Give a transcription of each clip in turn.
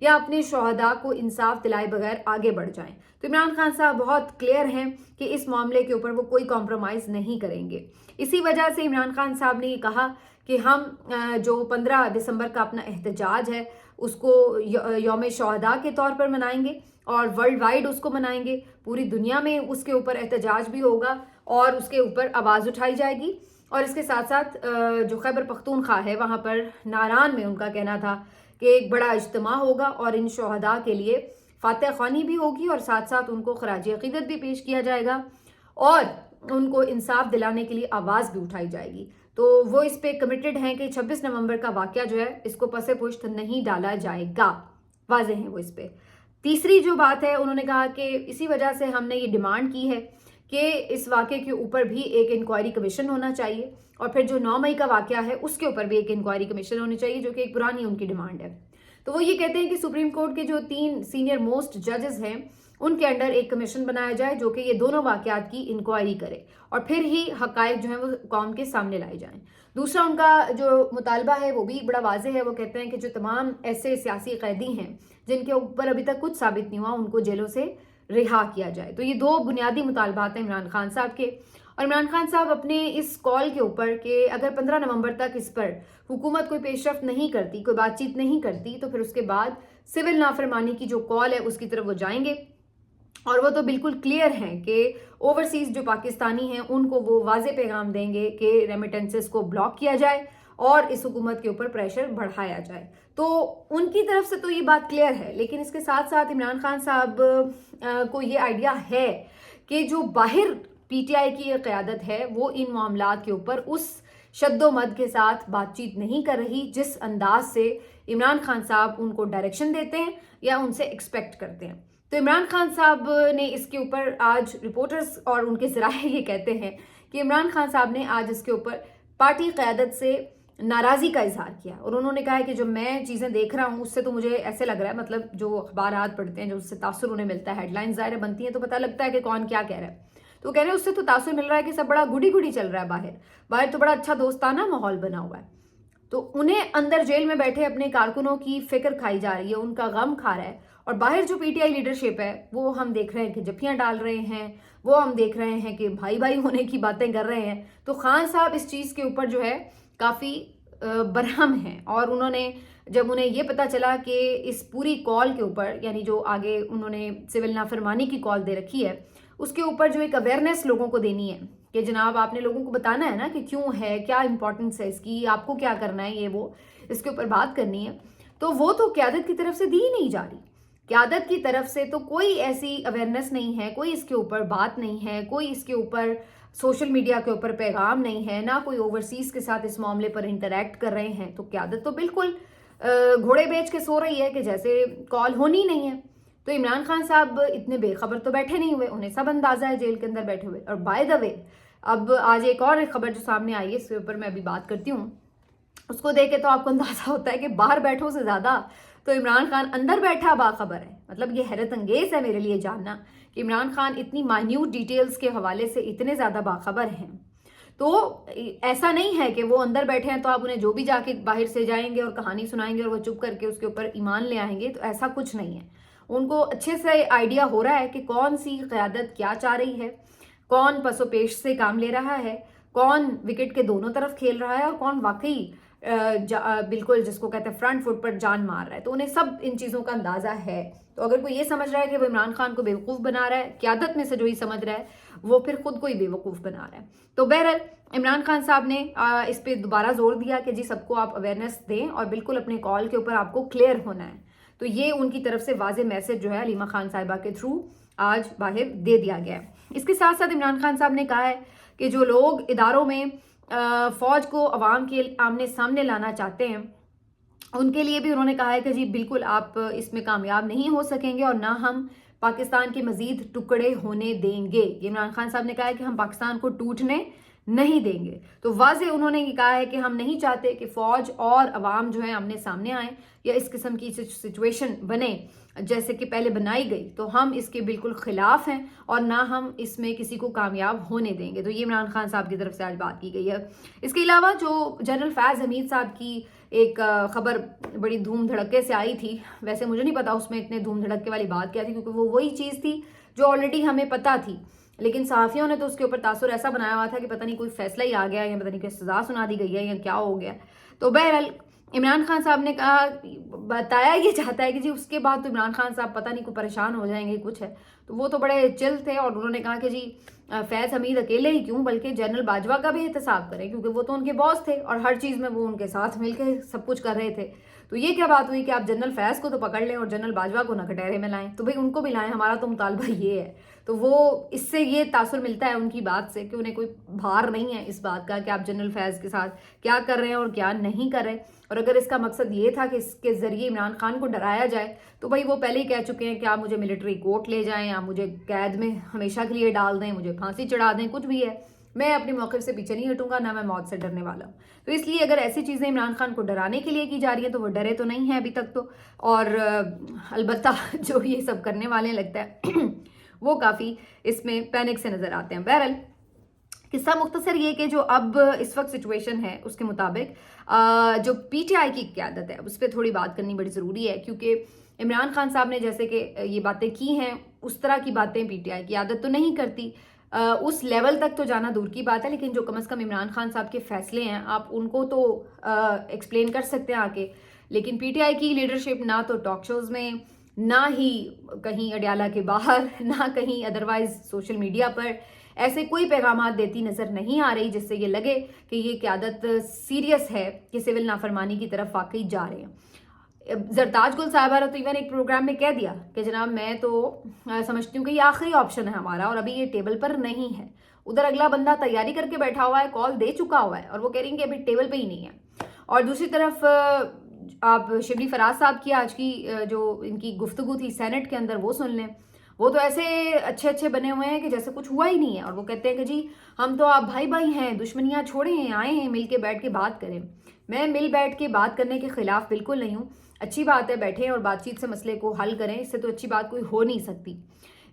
یا اپنے شہداء کو انصاف دلائے بغیر آگے بڑھ جائیں. تو عمران خان صاحب بہت کلیئر ہیں کہ اس معاملے کے اوپر وہ کوئی کمپرومائز نہیں کریں گے. اسی وجہ سے عمران خان صاحب نے یہ کہا کہ ہم جو 15 دسمبر کا اپنا احتجاج ہے اس کو یوم شہداء کے طور پر منائیں گے اور ورلڈ وائڈ اس کو منائیں گے. پوری دنیا میں اس کے اوپر احتجاج بھی ہوگا اور اس کے اوپر آواز اٹھائی جائے گی. اور اس کے ساتھ ساتھ جو خیبر پختونخوا ہے وہاں پر ناران میں ان کا کہنا تھا کہ ایک بڑا اجتماع ہوگا اور ان شہداء کے لیے فاتح خوانی بھی ہوگی اور ساتھ ساتھ ان کو خراج عقیدت بھی پیش کیا جائے گا اور ان کو انصاف دلانے کے لیے آواز بھی اٹھائی جائے گی. تو وہ اس پہ کمیٹڈ ہیں کہ 26 نومبر کا واقعہ جو ہے اس کو پس پشت نہیں ڈالا جائے گا. واضح ہیں وہ اس پہ. تیسری جو بات ہے انہوں نے کہا کہ اسی وجہ سے ہم نے یہ ڈیمانڈ کی ہے کہ اس واقعے کے اوپر بھی ایک انکوائری کمیشن ہونا چاہیے اور پھر جو 9 مئی کا واقعہ ہے اس کے اوپر بھی ایک انکوائری کمیشن ہونی چاہیے جو کہ ایک پرانی ان کی ڈیمانڈ ہے. تو وہ یہ کہتے ہیں کہ سپریم کورٹ کے جو 3 سینئر موسٹ ججز ہیں ان کے انڈر ایک کمیشن بنایا جائے جو کہ یہ دونوں واقعات کی انکوائری کرے اور پھر ہی حقائق جو ہیں وہ قوم کے سامنے لائے جائیں. دوسرا ان کا جو مطالبہ ہے وہ بھی بڑا واضح ہے. وہ کہتے ہیں کہ جو تمام ایسے سیاسی قیدی ہیں جن کے اوپر ابھی تک کچھ ثابت نہیں ہوا ان کو جیلوں سے رہا کیا جائے. تو یہ 2 بنیادی مطالبات ہیں عمران خان صاحب کے. اور عمران خان صاحب اپنے اس کال کے اوپر کہ اگر 15 نومبر تک اس پر حکومت کوئی پیش رفت نہیں کرتی, کوئی بات چیت نہیں کرتی, تو پھر اس کے بعد سول نافرمانی کی جو کال ہے اس کی طرف وہ جائیں گے. اور وہ تو بالکل کلیئر ہیں کہ اوورسیز جو پاکستانی ہیں ان کو وہ واضح پیغام دیں گے کہ ریمیٹنسز کو بلاک کیا جائے اور اس حکومت کے اوپر پریشر بڑھایا جائے. تو ان کی طرف سے تو یہ بات کلیئر ہے, لیکن اس کے ساتھ ساتھ عمران خان صاحب کو یہ آئیڈیا ہے کہ جو باہر پی ٹی آئی کی قیادت ہے وہ ان معاملات کے اوپر اس شد و مد کے ساتھ بات چیت نہیں کر رہی جس انداز سے عمران خان صاحب ان کو ڈائریکشن دیتے ہیں یا ان سے ایکسپیکٹ کرتے ہیں. تو عمران خان صاحب نے اس کے اوپر آج رپورٹرز اور ان کے ذرائع یہ کہتے ہیں کہ عمران خان صاحب نے آج اس کے اوپر پارٹی قیادت سے ناراضی کا اظہار کیا اور انہوں نے کہا ہے کہ جو میں چیزیں دیکھ رہا ہوں اس سے تو مجھے ایسے لگ رہا ہے, مطلب جو اخبارات پڑھتے ہیں جو اس سے تاثر انہیں ملتا ہے, ہیڈ لائنز ظاہر بنتی ہیں تو پتہ لگتا ہے کہ کون کیا کہہ رہا ہے. تو کہہ رہے ہیں اس سے تو تاثر مل رہا ہے کہ سب بڑا گڈی گڈی چل رہا ہے, باہر تو بڑا اچھا دوستانہ ماحول بنا ہوا ہے. تو انہیں اندر جیل میں بیٹھے اپنے کارکنوں کی فکر کھائی جا رہی ہے, ان کا غم کھا رہا ہے, اور باہر جو پی ٹی آئی لیڈرشپ ہے وہ ہم دیکھ رہے ہیں کہ جفیاں ڈال رہے ہیں, وہ ہم دیکھ رہے ہیں کہ بھائی بھائی ہونے کی باتیں کر رہے ہیں. تو خان صاحب اس چیز کے اوپر جو ہے کافی برہم ہیں اور انہوں نے جب انہیں یہ پتا چلا کہ اس پوری کال کے اوپر یعنی جو آگے انہوں نے سول نافرمانی کی کال دے رکھی ہے اس کے اوپر جو ایک اویئرنیس لوگوں کو دینی ہے کہ جناب آپ نے لوگوں کو بتانا ہے نا کہ کیوں ہے, کیا امپورٹنس ہے اس کی, آپ کو کیا کرنا ہے, یہ وہ اس کے اوپر بات کرنی ہے. تو وہ تو قیادت کی طرف سے دی نہیں جا رہی. قیادت کی طرف سے تو کوئی ایسی اویئرنیس نہیں ہے, کوئی اس کے اوپر بات نہیں ہے, کوئی اس کے اوپر سوشل میڈیا کے اوپر پیغام نہیں ہے, نہ کوئی اوورسیز کے ساتھ اس معاملے پر انٹریکٹ کر رہے ہیں. تو قیادت تو بالکل گھوڑے بیچ کے سو رہی ہے کہ جیسے کال ہونی نہیں ہے. تو عمران خان صاحب اتنے بے خبر تو بیٹھے نہیں ہوئے, انہیں سب اندازہ ہے جیل کے اندر بیٹھے ہوئے. اور بائی دا وے اب آج ایک اور خبر جو سامنے آئی ہے اس کے اوپر میں ابھی بات کرتی ہوں, اس کو دیکھ کے تو آپ کو اندازہ ہوتا ہے کہ باہر بیٹھوں سے زیادہ تو عمران خان اندر بیٹھا باخبر ہے. مطلب یہ حیرت انگیز ہے میرے لیے جاننا کہ عمران خان اتنی مائنیوٹ ڈیٹیلز کے حوالے سے اتنے زیادہ باخبر ہیں. تو ایسا نہیں ہے کہ وہ اندر بیٹھے ہیں تو آپ انہیں جو بھی جا کے باہر سے جائیں گے اور کہانی سنائیں گے اور وہ چپ کر کے اس کے اوپر ایمان لے آئیں گے. تو ایسا کچھ نہیں ہے. ان کو اچھے سے آئیڈیا ہو رہا ہے کہ کون سی قیادت کیا چاہ رہی ہے, کون پس و پیش سے کام لے رہا ہے, کون وکٹ کے دونوں طرف کھیل رہا ہے اور کون واقعی بالکل جس کو کہتے ہیں فرنٹ فٹ پر جان مار رہا ہے. تو انہیں سب ان چیزوں کا اندازہ ہے. تو اگر کوئی یہ سمجھ رہا ہے کہ وہ عمران خان کو بیوقوف بنا رہا ہے, قیادت میں سے جو ہی سمجھ رہا ہے وہ پھر خود کو ہی بیوقوف بنا رہا ہے. تو بہرحال عمران خان صاحب نے اس پہ دوبارہ زور دیا کہ جی سب کو آپ اویئرنیس دیں اور بالکل اپنے کال کے اوپر آپ کو کلیئر ہونا ہے. تو یہ ان کی طرف سے واضح میسج جو ہے علیمہ خان صاحبہ کے تھرو آج باہر دے دیا گیا ہے. اس کے ساتھ ساتھ عمران خان صاحب نے کہا ہے کہ جو لوگ اداروں میں فوج کو عوام کے آمنے سامنے لانا چاہتے ہیں ان کے لیے بھی انہوں نے کہا ہے کہ جی بالکل آپ اس میں کامیاب نہیں ہو سکیں گے اور نہ ہم پاکستان کے مزید ٹکڑے ہونے دیں گے. عمران خان صاحب نے کہا ہے کہ ہم پاکستان کو ٹوٹنے نہیں دیں گے. تو واضح انہوں نے یہ کہا ہے کہ ہم نہیں چاہتے کہ فوج اور عوام جو ہے آمنے سامنے آئیں یا اس قسم کی سچویشن بنے جیسے کہ پہلے بنائی گئی تو ہم اس کے بالکل خلاف ہیں اور نہ ہم اس میں کسی کو کامیاب ہونے دیں گے. تو یہ عمران خان صاحب کی طرف سے آج بات کی گئی ہے. اس کے علاوہ جو جنرل فیض حمید صاحب کی ایک خبر بڑی دھوم دھڑکے سے آئی تھی، ویسے مجھے نہیں پتا اس میں اتنے دھوم دھڑکے والی بات کیا تھی، کیونکہ وہ وہی چیز تھی جو آلریڈی ہمیں پتا تھی، لیکن صحافیوں نے تو اس کے اوپر تاثر ایسا بنایا ہوا تھا کہ پتہ نہیں کوئی فیصلہ ہی آ گیا یا پتہ نہیں کوئی سزا سنا دی گئی ہے یا کیا ہو گیا. تو بہرحال عمران خان صاحب نے کہا، بتایا یہ چاہتا ہے کہ جی اس کے بعد تو عمران خان صاحب پتہ نہیں کوئی پریشان ہو جائیں گے کچھ ہے. تو وہ تو بڑے چل تھے اور انہوں نے کہا کہ جی فیض حمید اکیلے ہی کیوں بلکہ جنرل باجوہ کا بھی احتساب کریں، کیونکہ وہ تو ان کے باس تھے اور ہر چیز میں وہ ان کے ساتھ مل کے سب کچھ کر رہے تھے. تو یہ کیا بات ہوئی کہ آپ جنرل فیض کو تو پکڑ لیں اور جنرل باجوہ کو نہ کٹہرے میں لائیں؟ تو بھئی ان کو بھی لائیں، ہمارا تو مطالبہ یہ ہے. تو وہ اس سے یہ تاثر ملتا ہے ان کی بات سے کہ انہیں کوئی بھار نہیں ہے اس بات کا کہ آپ جنرل فیض کے ساتھ کیا کر رہے ہیں اور کیا نہیں کر رہے. اور اگر اس کا مقصد یہ تھا کہ اس کے ذریعے عمران خان کو ڈرایا جائے تو بھائی وہ پہلے ہی کہہ چکے ہیں کہ آپ مجھے ملٹری کورٹ لے جائیں، آپ مجھے قید میں ہمیشہ کے لیے ڈال دیں، مجھے پھانسی چڑھا دیں، کچھ بھی ہے، میں اپنے موقف سے پیچھے نہیں ہٹوں گا، نہ میں موت سے ڈرنے والا ہوں. تو اس لیے اگر ایسی چیزیں عمران خان کو ڈرانے کے لیے کی جا رہی ہیں تو وہ ڈرے تو نہیں ہیں ابھی تک تو. اور البتہ جو یہ سب کرنے والے لگتا ہے وہ کافی اس میں پینک سے نظر آتے ہیں. بہرحال قصہ مختصر یہ کہ جو اب اس وقت سچویشن ہے اس کے مطابق جو پی ٹی آئی کی قیادت ہے اس پہ تھوڑی بات کرنی بڑی ضروری ہے، کیونکہ عمران خان صاحب نے جیسے کہ یہ باتیں کی ہیں اس طرح کی باتیں پی ٹی آئی کی قیادت تو نہیں کرتی. اس لیول تک تو جانا دور کی بات ہے، لیکن جو کم از کم عمران خان صاحب کے فیصلے ہیں آپ ان کو تو ایکسپلین کر سکتے ہیں آ کے. لیکن پی ٹی آئی کی لیڈرشپ نہ تو ٹاک شوز میں، نہ ہی کہیں اڈیالہ کے باہر، نہ کہیں ادروائز سوشل میڈیا پر ایسے کوئی پیغامات دیتی نظر نہیں آ رہی جس سے یہ لگے کہ یہ قیادت سیریس ہے کہ سول نافرمانی کی طرف واقعی جا رہے ہیں. زرتاج گل صاحبہ نے تو ایون ایک پروگرام میں کہہ دیا کہ جناب میں تو سمجھتی ہوں کہ یہ آخری آپشن ہے ہمارا اور ابھی یہ ٹیبل پر نہیں ہے. ادھر اگلا بندہ تیاری کر کے بیٹھا ہوا ہے، کال دے چکا ہوا ہے اور وہ کہہ رہی ہیں کہ ابھی ٹیبل پہ ہی نہیں ہے. اور دوسری طرف آپ شبلی فراز صاحب کی آج کی جو ان کی گفتگو تھی سینٹ کے اندر وہ سن لیں. وہ تو ایسے اچھے بنے ہوئے ہیں کہ جیسے کچھ ہوا ہی نہیں ہے، اور وہ کہتے ہیں کہ جی ہم تو آپ بھائی ہیں، دشمنیاں چھوڑے ہیں، آئے ہیں مل کے بیٹھ کے بات کریں. میں مل بیٹھ کے بات کرنے کے خلاف بالکل نہیں ہوں، اچھی بات ہے بیٹھیں اور بات چیت سے مسئلے کو حل کریں، اس سے تو اچھی بات کوئی ہو نہیں سکتی.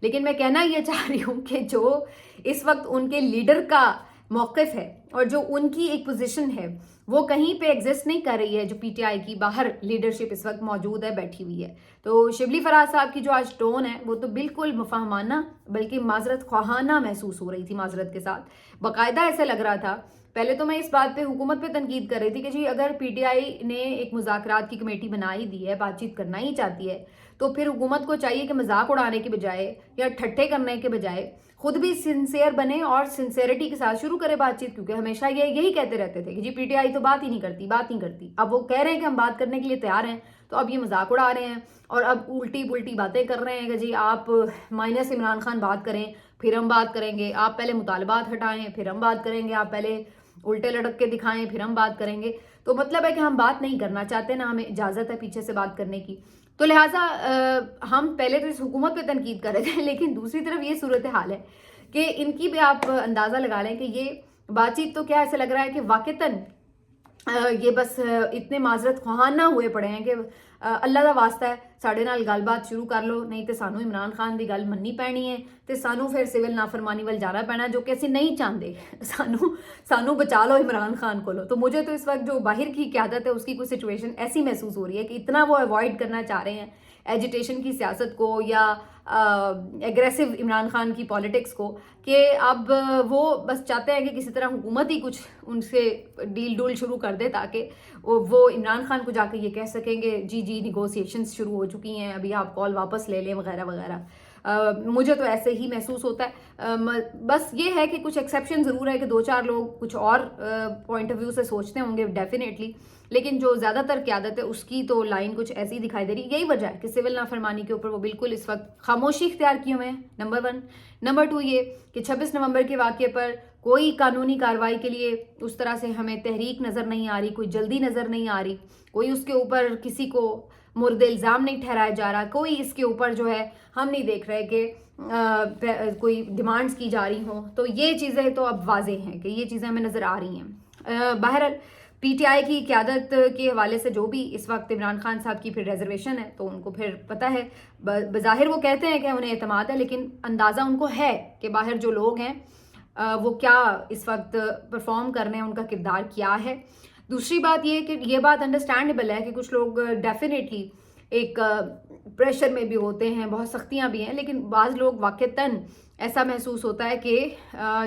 لیکن میں کہنا یہ چاہ رہی ہوں کہ جو اس وقت ان کے لیڈر کا موقف ہے اور جو ان کی ایک پوزیشن ہے وہ کہیں پہ ایگزسٹ نہیں کر رہی ہے. جو پی ٹی آئی کی باہر لیڈرشپ اس وقت موجود ہے، بیٹھی ہوئی ہے. تو شبلی فراز صاحب کی جو آج ٹون ہے وہ تو بالکل مفاہمانہ بلکہ معذرت خواہانہ محسوس ہو رہی تھی. معذرت کے ساتھ باقاعدہ ایسے لگ رہا تھا. پہلے تو میں اس بات پہ حکومت پہ تنقید کر رہی تھی کہ جی اگر پی ٹی آئی نے ایک مذاکرات کی کمیٹی بنا ہی دی ہے، بات چیت کرنا ہی چاہتی ہے، تو پھر حکومت کو چاہیے کہ مذاق اڑانے کے بجائے یا ٹھٹھے کرنے کے بجائے خود بھی سنسیئر بنے اور سنسیئرٹی کے ساتھ شروع کرے بات چیت. کیونکہ ہمیشہ یہی کہتے رہتے تھے کہ جی پی ٹی آئی تو بات ہی نہیں کرتی. اب وہ کہہ رہے ہیں کہ ہم بات کرنے کے لیے تیار ہیں، تو اب یہ مذاق اڑا رہے ہیں اور اب الٹی پلٹی باتیں کر رہے ہیں کہ جی آپ مائنس عمران خان بات کریں پھر ہم بات کریں گے، آپ پہلے مطالبات ہٹائیں پھر ہم بات کریں گے، آپ پہلے الٹے لٹک کے دکھائیں پھر ہم بات کریں گے. تو مطلب ہے کہ ہم بات نہیں کرنا چاہتے، نہ ہمیں اجازت ہے پیچھے سے بات کرنے کی. تو لہٰذا ہم پہلے تو اس حکومت پہ تنقید کر رہے تھے، لیکن دوسری طرف یہ صورتحال ہے کہ ان کی بھی آپ اندازہ لگا لیں کہ یہ بات چیت تو کیا ایسے لگ رہا ہے کہ واقعتاً یہ بس اتنے معذرت خواہانہ ہوئے پڑے ہیں کہ اللہ دا واسطہ ہے ساڑے نال گل بات شروع کر لو، نہیں تو سانو عمران خان دی گل مننی پینی ہے تو سانو پھر سول نافرمانی وال جانا پینا، جو کہ اسی نہیں چاہتے. سانو بچا لو عمران خان کو لو. تو مجھے تو اس وقت جو باہر کی قیادت ہے اس کی کوئی سچویشن ایسی محسوس ہو رہی ہے کہ اتنا وہ اوائڈ کرنا چاہ رہے ہیں ایجیٹیشن کی سیاست کو یا ایگریسو عمران خان کی پالیٹکس کو، کہ اب وہ بس چاہتے ہیں کہ کسی طرح حکومت ہی کچھ ان سے ڈیل ڈول شروع کر دے تاکہ وہ عمران خان کو جا کے یہ کہہ سکیں کہ جی نیگوسیشنز شروع ہو چکی ہیں، ابھی آپ کال واپس لے لیں وغیرہ وغیرہ. مجھے تو ایسے ہی محسوس ہوتا ہے. بس یہ ہے کہ کچھ ایکسیپشن ضرور ہے کہ دو چار لوگ کچھ اور پوائنٹ آف ویو سے سوچتے ہوں گے ڈیفینیٹلی، لیکن جو زیادہ تر قیادت ہے اس کی تو لائن کچھ ایسی دکھائی دے رہی. یہی وجہ ہے کہ سول نافرمانی کے اوپر وہ بالکل اس وقت خاموشی اختیار کیے ہوئے ہیں، نمبر 1. نمبر 2 یہ کہ 26 نومبر کے واقعے پر کوئی قانونی کارروائی کے لیے اس طرح سے ہمیں تحریک نظر نہیں آ رہی، کوئی جلدی نظر نہیں آ رہی، کوئی اس کے اوپر کسی کو مورد الزام نہیں ٹھہرایا جا رہا، کوئی اس کے اوپر جو ہے ہم نہیں دیکھ رہے کہ کوئی ڈیمانڈز کی جا رہی ہوں. تو یہ چیزیں تو اب واضح ہیں کہ یہ چیزیں ہمیں نظر آ رہی ہیں. بہرحال پی ٹی آئی کی قیادت کے حوالے سے جو بھی اس وقت عمران خان صاحب کی پھر ریزرویشن ہے تو ان کو پھر پتہ ہے، بظاہر وہ کہتے ہیں کہ انہیں اعتماد ہے، لیکن اندازہ ان کو ہے کہ باہر جو لوگ ہیں وہ کیا اس وقت پرفارم کر رہے ہیں، ان کا کردار کیا ہے۔ دوسری بات یہ کہ یہ بات انڈرسٹینڈیبل ہے کہ کچھ لوگ ڈیفینیٹلی ایک پریشر میں بھی ہوتے ہیں، بہت سختیاں بھی ہیں، لیکن بعض لوگ واقعتاً ایسا محسوس ہوتا ہے کہ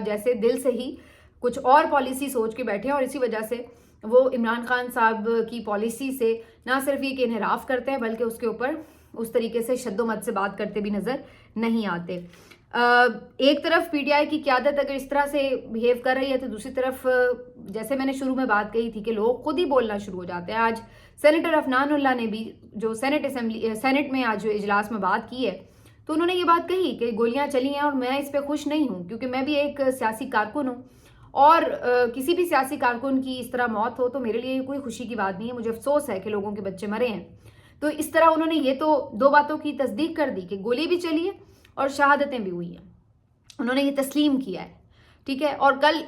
جیسے دل سے ہی کچھ اور پالیسی سوچ کے بیٹھے ہیں، اور اسی وجہ سے وہ عمران خان صاحب کی پالیسی سے نہ صرف یہ کہ انحراف کرتے ہیں بلکہ اس کے اوپر اس طریقے سے شد و مت سے بات کرتے بھی نظر نہیں آتے۔ ایک طرف پی ٹی آئی کی قیادت اگر اس طرح سے بہیو کر رہی ہے تو دوسری طرف جیسے میں نے شروع میں بات کہی تھی کہ لوگ خود ہی بولنا شروع ہو جاتے ہیں۔ آج سینیٹر عفنان اللہ نے بھی جو سینٹ میں آج جو اجلاس میں بات کی ہے تو انہوں نے یہ بات کہی کہ گولیاں چلی ہیں اور میں اس پہ خوش نہیں ہوں، کیونکہ میں بھی ایک سیاسی کارکن ہوں، اور کسی بھی سیاسی کارکن کی اس طرح موت ہو تو میرے لیے یہ کوئی خوشی کی بات نہیں ہے، مجھے افسوس ہے کہ لوگوں کے بچے مرے ہیں۔ تو اس طرح انہوں نے یہ تو دو باتوں کی تصدیق کر دی کہ گولی بھی چلی ہے اور شہادتیں بھی ہوئی ہیں، انہوں نے یہ تسلیم کیا ہے، ٹھیک ہے۔ اور کل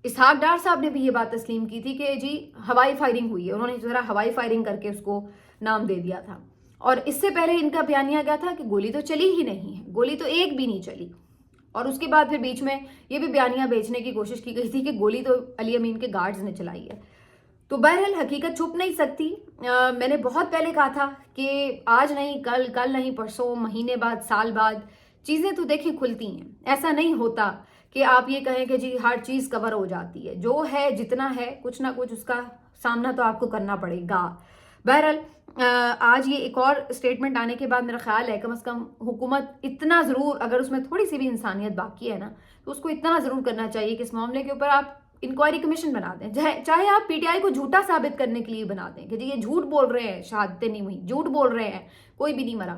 اسحاق ڈار صاحب نے بھی یہ بات تسلیم کی تھی کہ جی ہوائی فائرنگ ہوئی ہے، انہوں نے ذرا ہوائی فائرنگ کر کے اس کو نام دے دیا تھا، اور اس سے پہلے ان کا بیانیہ کیا تھا کہ گولی تو چلی ہی نہیں ہے، گولی تو ایک بھی نہیں چلی، اور اس کے بعد پھر بیچ میں یہ بھی بیانیہ بیچنے کی کوشش کی گئی تھی کہ گولی تو علی امین کے گارڈز نے چلائی ہے۔ تو بہرحال حقیقت چھپ نہیں سکتی۔ میں نے بہت پہلے کہا تھا کہ آج نہیں کل نہیں پرسوں، مہینے بعد، سال بعد چیزیں تو دیکھیں کھلتی ہیں، ایسا نہیں ہوتا کہ آپ یہ کہیں کہ جی ہر چیز کور ہو جاتی ہے، جو ہے جتنا ہے کچھ نہ کچھ اس کا سامنا تو آپ کو کرنا پڑے گا۔ بہرحال آج یہ ایک اور سٹیٹمنٹ آنے کے بعد میرا خیال ہے کم از کم حکومت اتنا ضرور، اگر اس میں تھوڑی سی بھی انسانیت باقی ہے نا تو اس کو اتنا ضرور کرنا چاہیے کہ اس معاملے کے اوپر آپ انکوائری کمیشن بنا دیں، چاہے آپ پی ٹی آئی کو جھوٹا ثابت کرنے کے لیے بنا دیں کہ جی یہ جھوٹ بول رہے ہیں، شہادتیں نہیں ہوئی، جھوٹ بول رہے ہیں، کوئی بھی نہیں مرا،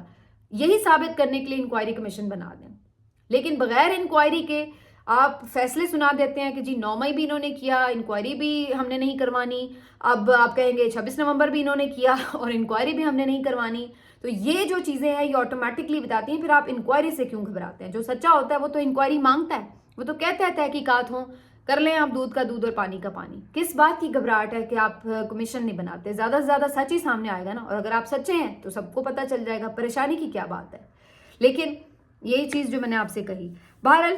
یہی ثابت کرنے کے لیے انکوائری کمیشن بنا دیں۔ لیکن بغیر انکوائری کے آپ فیصلے سنا دیتے ہیں کہ جی 9 مئی بھی انہوں نے کیا، انکوائری بھی ہم نے نہیں کروانی، اب آپ کہیں گے 26 نومبر بھی انہوں نے کیا اور انکوائری بھی ہم نے نہیں کروانی۔ تو یہ جو چیزیں ہیں یہ آٹومیٹکلی بتاتی ہیں پھر آپ انکوائری سے کیوں گھبراتے ہیں۔ جو سچا ہوتا ہے وہ تو انکوائری مانگتا ہے، وہ تو کہتا ہے تحقیقات ہوں، کر لیں آپ دودھ کا دودھ اور پانی کا پانی۔ کس بات کی گھبراہٹ ہے کہ آپ کمیشن نہیں بناتے؟ زیادہ سے زیادہ سچ ہی سامنے آئے گا نا، اور اگر آپ سچے ہیں تو سب کو پتہ چل جائے گا، پریشانی کی کیا بات ہے۔ لیکن یہی چیز جو میں نے آپ سے کہی، بہرحال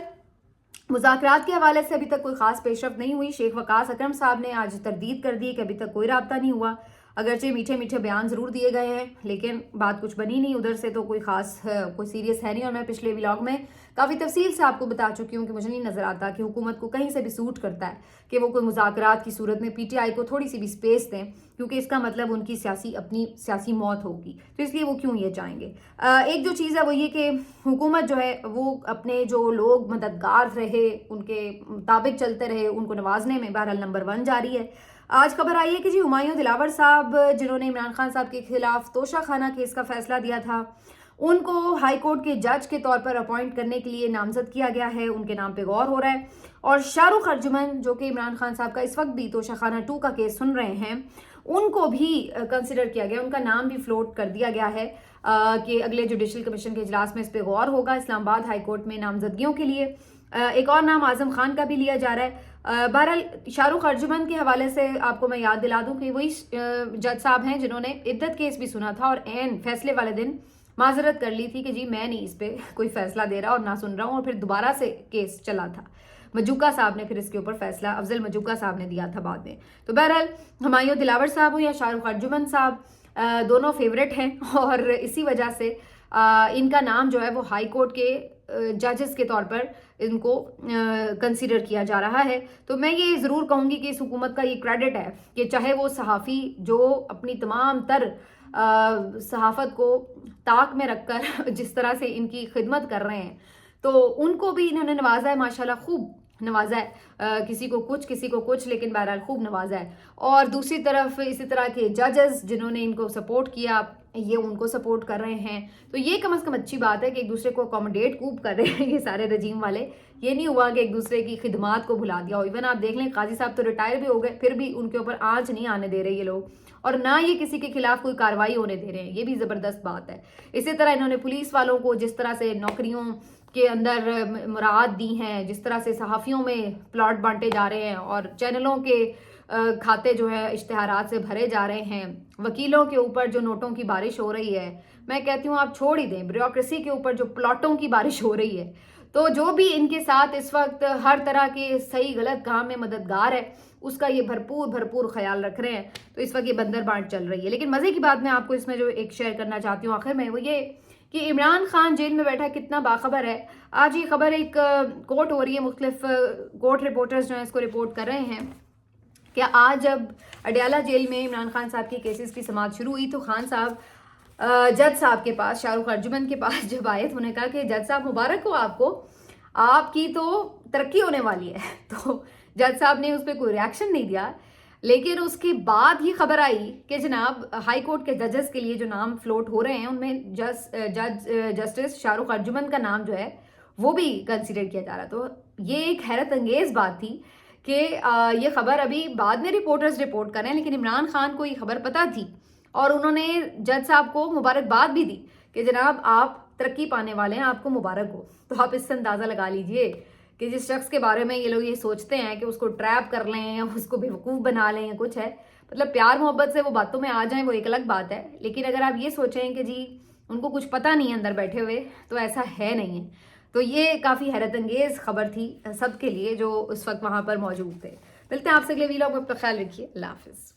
مذاکرات کے حوالے سے ابھی تک کوئی خاص پیش رفت نہیں ہوئی۔ شیخ وقاص اکرم صاحب نے آج تردید کر دی کہ ابھی تک کوئی رابطہ نہیں ہوا، اگرچہ میٹھے میٹھے بیان ضرور دیے گئے ہیں لیکن بات کچھ بنی نہیں، ادھر سے تو کوئی خاص کوئی سیریس ہے نہیں۔ اور میں پچھلے ولاگ میں کافی تفصیل سے آپ کو بتا چکی ہوں کہ مجھے نہیں نظر آتا کہ حکومت کو کہیں سے بھی سوٹ کرتا ہے کہ وہ کوئی مذاکرات کی صورت میں پی ٹی آئی کو تھوڑی سی بھی سپیس دیں، کیونکہ اس کا مطلب ان کی اپنی سیاسی موت ہوگی، تو اس لیے وہ کیوں یہ چاہیں گے۔ ایک جو چیز ہے وہ یہ کہ حکومت جو ہے وہ اپنے جو لوگ مددگار رہے ان کے مطابق چلتے رہے، ان کو نوازنے میں بہرحال نمبر 1 جاری ہے۔ آج خبر آئی ہے کہ جی ہمایوں دلاور صاحب جنہوں نے عمران خان صاحب کے خلاف توشہ خانہ کیس کا فیصلہ دیا تھا، ان کو ہائی کورٹ کے جج کے طور پر اپوائنٹ کرنے کے لیے نامزد کیا گیا ہے، ان کے نام پہ غور ہو رہا ہے۔ اور شاہ رخ ارجمن جو کہ عمران خان صاحب کا اس وقت بھی توشہ خانہ 2 کا کیس سن رہے ہیں، ان کو بھی کنسیڈر کیا گیا، ان کا نام بھی فلوٹ کر دیا گیا ہے کہ اگلے جوڈیشل کمیشن کے اجلاس میں اس پہ غور ہوگا اسلام آباد ہائی کورٹ میں نامزدگیوں کے لیے۔ ایک اور نام اعظم خان کا بھی لیا جا رہا ہے۔ بہرحال شاہ رخ ارجمن کے حوالے سے آپ کو میں یاد دلا دوں کہ وہی جج صاحب ہیں جنہوں نے عدت کیس بھی سنا تھا اور عین فیصلے والے دن معذرت کر لی تھی کہ جی میں نہیں اس پہ کوئی فیصلہ دے رہا اور نہ سن رہا ہوں، اور پھر دوبارہ سے کیس چلا تھا۔ مجوکا صاحب نے پھر اس کے اوپر فیصلہ، افضل مجوکا صاحب نے دیا تھا بعد میں۔ تو بہرحال ہمایوں دلاور صاحب ہوں یا شاہ رخ ارجمن صاحب دونوں فیوریٹ ہیں، اور اسی وجہ سے ان کا نام جو ہے وہ ہائی کورٹ کے ججز کے طور پر ان کو کنسیڈر کیا جا رہا ہے۔ تو میں یہ ضرور کہوں گی کہ اس حکومت کا یہ کریڈٹ ہے کہ چاہے وہ صحافی جو اپنی تمام تر صحافت کو طاق میں رکھ کر جس طرح سے ان کی خدمت کر رہے ہیں، تو ان کو بھی انہوں نے نوازا ہے، ماشاءاللہ خوب نوازا ہے، کسی کو کچھ لیکن بہرحال خوب نوازا ہے۔ اور دوسری طرف اسی طرح کے ججز جنہوں نے ان کو سپورٹ کیا، یہ ان کو سپورٹ کر رہے ہیں، تو یہ کم از کم اچھی بات ہے کہ ایک دوسرے کو اکوموڈیٹ خوب کر رہے ہیں یہ سارے رجیم والے۔ یہ نہیں ہوا کہ ایک دوسرے کی خدمات کو بھلا دیا ہو۔ ایون آپ دیکھ لیں قاضی صاحب تو ریٹائر بھی ہو گئے، پھر بھی ان کے اوپر آنچ نہیں آنے دے رہے یہ لوگ، اور نہ یہ کسی کے خلاف کوئی کارروائی ہونے دے رہے ہیں، یہ بھی زبردست بات ہے۔ اسی طرح انہوں نے پولیس والوں کو جس طرح سے نوکریوں کے اندر مراد دی ہیں، جس طرح سے صحافیوں میں پلاٹ بانٹے جا رہے ہیں اور چینلوں کے کھاتے جو ہے اشتہارات سے بھرے جا رہے ہیں، وکیلوں کے اوپر جو نوٹوں کی بارش ہو رہی ہے، میں کہتی ہوں آپ چھوڑ ہی دیں، بیوروکریسی کے اوپر جو پلاٹوں کی بارش ہو رہی ہے، تو جو بھی ان کے ساتھ اس وقت ہر طرح کے صحیح غلط کام میں مددگار ہے اس کا یہ بھرپور خیال رکھ رہے ہیں، تو اس وقت یہ بندر بانٹ چل رہی ہے۔ لیکن مزے کی بات میں آپ کو اس میں جو ایک شیئر کرنا چاہتی ہوں آخر میں، وہ یہ کہ عمران خان جیل میں بیٹھا کتنا باخبر ہے۔ آج یہ خبر ایک کوٹ ہو رہی ہے، مختلف کوٹ رپورٹرز جو ہیں اس کو رپورٹ کر رہے ہیں کہ آج جب اڈیالہ جیل میں عمران خان صاحب کی کیسز کی سماعت شروع ہوئی تو خان صاحب جج صاحب کے پاس، شاہ رخ ارجمن کے پاس جب آئے تو انہوں نے کہا کہ جج صاحب مبارک ہو آپ کی تو ترقی ہونے والی ہے۔ تو جج صاحب نے اس پہ کوئی ریاکشن نہیں دیا، لیکن اس کے بعد یہ خبر آئی کہ جناب ہائی کورٹ کے ججز کے لیے جو نام فلوٹ ہو رہے ہیں ان میں جسٹس شاہ رخ ارجمن کا نام جو ہے وہ بھی کنسیڈر کیا جا رہا۔ تو یہ ایک حیرت انگیز بات تھی کہ یہ خبر ابھی بعد میں رپورٹرز رپورٹ کر رہے ہیں، لیکن عمران خان کو یہ خبر پتہ تھی اور انہوں نے جج صاحب کو مبارکباد بھی دی کہ جناب آپ ترقی پانے والے ہیں، آپ کو مبارک ہو۔ تو آپ اس سے اندازہ لگا لیجئے کہ جس شخص کے بارے میں یہ لوگ یہ سوچتے ہیں کہ اس کو ٹریپ کر لیں یا اس کو بیوقوف بنا لیں یا کچھ ہے، مطلب پیار محبت سے وہ باتوں میں آ جائیں وہ ایک الگ بات ہے، لیکن اگر آپ یہ سوچیں کہ جی ان کو کچھ پتہ نہیں ہے اندر بیٹھے ہوئے، تو ایسا ہے نہیں ہے۔ تو یہ کافی حیرت انگیز خبر تھی سب کے لیے جو اس وقت وہاں پر موجود تھے۔ ملتے ہیں آپ سے اگلے ویلاگ میں، اپنا خیال رکھیے، اللہ حافظ۔